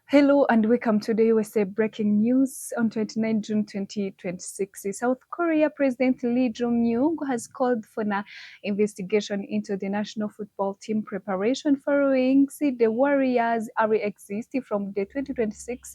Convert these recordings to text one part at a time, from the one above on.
Hello and welcome. Today we say breaking news on 29 June 2026. South Korea President Lee Jong-myung has called for an investigation into the national football team preparation following the Warriors are exist from the 2026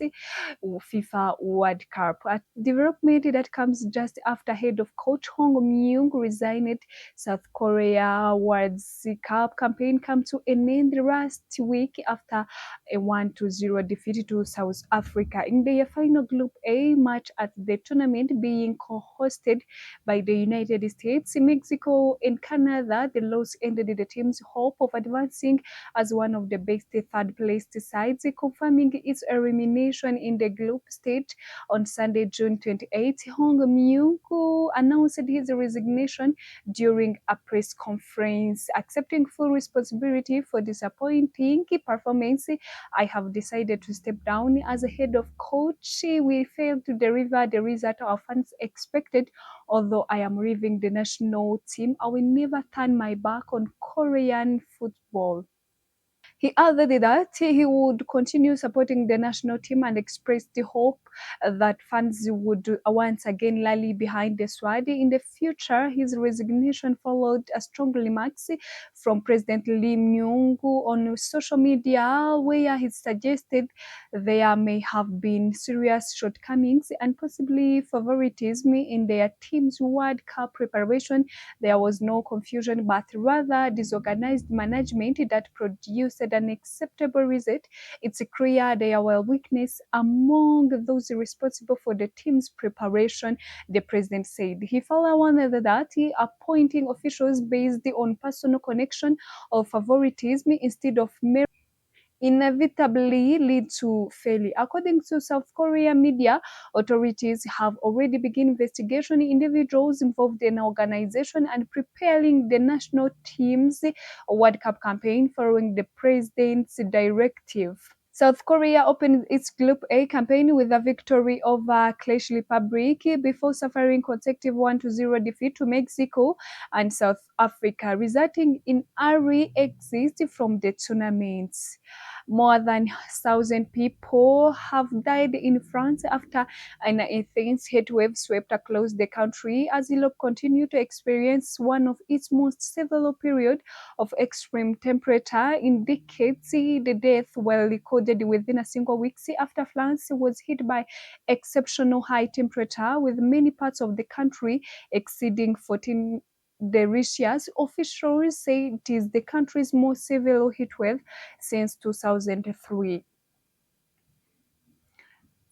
FIFA World Cup. A development that comes just after head of coach Hong Myung resigned. South Korea World Cup campaign come to an end last week after a 1-0 defeat to South Africa in their final Group A match at the tournament being co-hosted by the United States, Mexico, and Canada. The loss ended the team's hope of advancing as one of the best third-placed sides, confirming its elimination in the group stage on Sunday, June 28. Hong Myung announced his resignation during a press conference, accepting full responsibility for disappointing performance. I have decided to step down as a head of coach. We failed to deliver the result our fans expected. Although I am leaving the national team, I will never turn my back on Korean football. He added that he would continue supporting the national team and expressed the hope that fans would once again rally behind the squad in the future. His resignation followed a strong remarks from President Lee Myung-gu on social media, where he suggested there may have been serious shortcomings and possibly favoritism in their team's World Cup preparation. There was no confusion, but rather disorganized management that produced an acceptable result. It's clear there were weaknesses among those responsible for the team's preparation, the president said. He further warned that appointing officials based on personal connection or favoritism instead of merit inevitably lead to failure. According to South Korea media, authorities have already begun investigation individuals involved in organization and preparing the national team's World Cup campaign following the president's directive. South Korea opened its Group A campaign with a victory over Czech Republic before suffering consecutive 1-0 defeat to Mexico and South Africa, resulting in early exit from the tournament. More than 1,000 people have died in France after an intense heatwave swept across the country as Europe continued to experience one of its most severe periods of extreme temperature in decades. The deaths were recorded within a single week after France was hit by exceptional high temperature, with many parts of the country exceeding 14 Delicious. Officials say it is the country's most severe heatwave since 2003.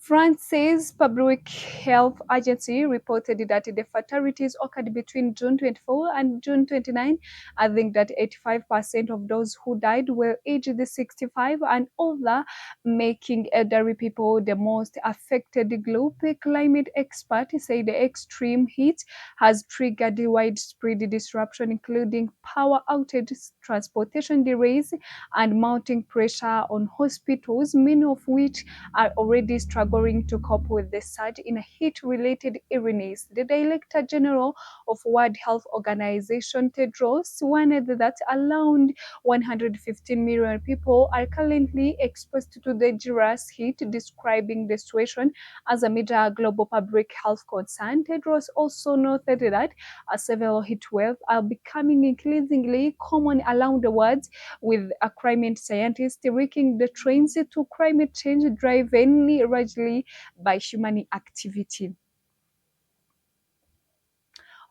France's public health agency reported that the fatalities occurred between June 24 and June 29, adding that 85% of those who died were aged 65 and older, making elderly people the most affected group. Climate experts say the extreme heat has triggered widespread disruption, including power outages, transportation delays, and mounting pressure on hospitals, many of which are already struggling to cope with the surge in heat-related illness. The Director General of World Health Organization, Tedros, warned that around 115 million people are currently exposed to dangerous heat, describing the situation as a major global public health concern. Tedros also noted that severe heat waves are becoming increasingly common around the world, with a climate scientist linking the trends to climate change driven largely by human activity.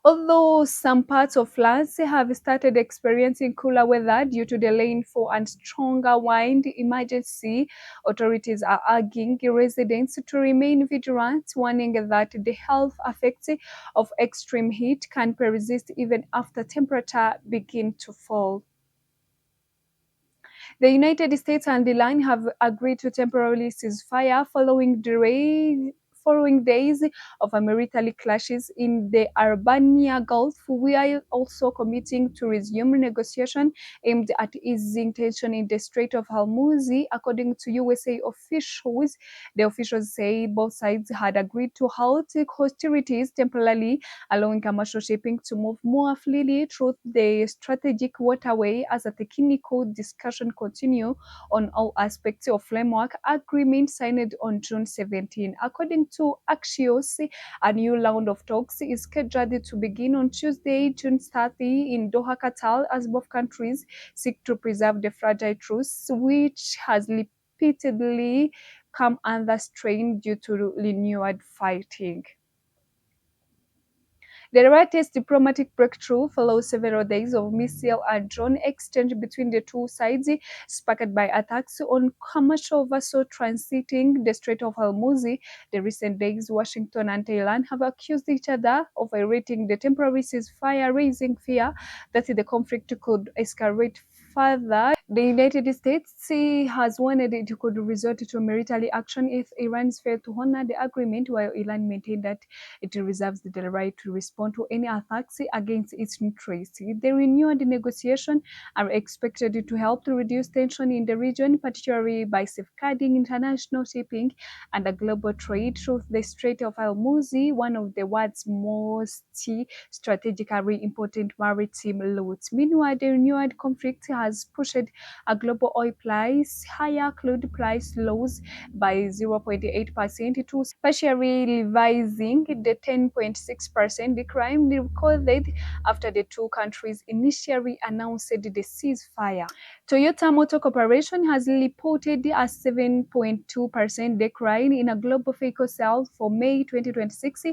Although some parts of France have started experiencing cooler weather due to the rainfall and stronger wind, emergency authorities are urging residents to remain vigilant, warning that the health effects of extreme heat can persist even after temperature begin to fall. The United States and Iran have agreed to temporarily cease fire following days of military clashes in the Arabian Gulf. We are also committing to resume negotiation aimed at easing tension in the Strait of Hormuz, according to USA officials. The officials say both sides had agreed to halt hostilities temporarily, allowing commercial shipping to move more freely through the strategic waterway as a technical discussion continue on all aspects of framework agreement signed on June 17. According to Axios, a new round of talks is scheduled to begin on Tuesday, June 30 in Doha, Qatar, as both countries seek to preserve the fragile truce, which has repeatedly come under strain due to renewed fighting. The latest diplomatic breakthrough follows several days of missile and drone exchange between the two sides, sparked by attacks on commercial vessels transiting the Strait of Hormuz. The recent days, Washington and Tehran have accused each other of violating the temporary ceasefire, raising fear that the conflict could escalate further. The United States has warned it could resort to military action if Iran fails to honor the agreement, while Iran maintained that it reserves the right to respond to any attacks against its interests. The renewed negotiations are expected to help to reduce tension in the region, particularly by safeguarding international shipping and global trade through the Strait of Hormuz, one of the world's most strategically important maritime routes. Meanwhile, the renewed conflict has pushed a global oil price higher, crude price lows by 0.8% to partially revising the 10.6% decline recorded after the two countries initially announced the ceasefire. Toyota Motor Corporation has reported a 7.2% decline in a global vehicle sales for May 2026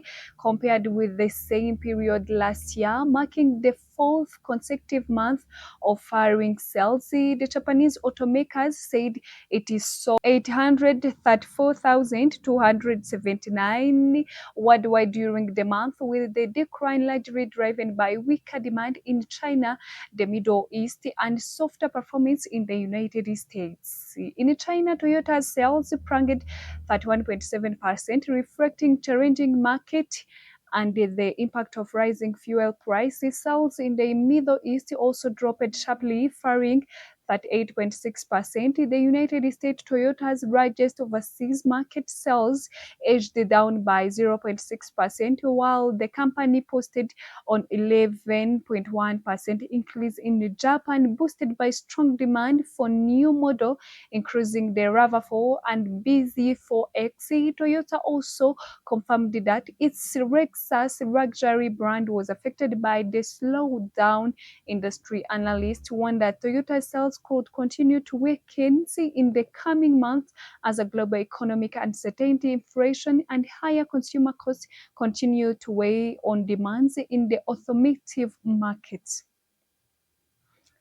compared with the same period last year, marking the fourth consecutive month of falling sales. The Japanese automakers said it is sold 834,279 worldwide during the month, with the decline largely driven by weaker demand in China, the Middle East, and softer performance in the United States. In China, Toyota's sales plunged 31.7%, reflecting challenging market and the impact of rising fuel prices. Sales in the Middle East also dropped sharply, falling 38.6%. The United States, Toyota's largest overseas market, sales edged down by 0.6%, while the company posted an 11.1% increase in Japan, boosted by strong demand for new model, increasing the RAV4 and BZ4X. Toyota also confirmed that its Lexus luxury brand was affected by the slowdown. Industry analysts warn that Toyota sales could continue to weaken in the coming months as a global economic uncertainty, inflation, and higher consumer costs continue to weigh on demands in the automotive market.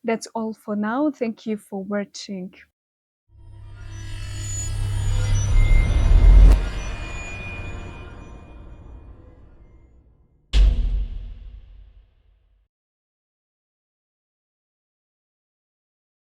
That's all for now. Thank you for watching.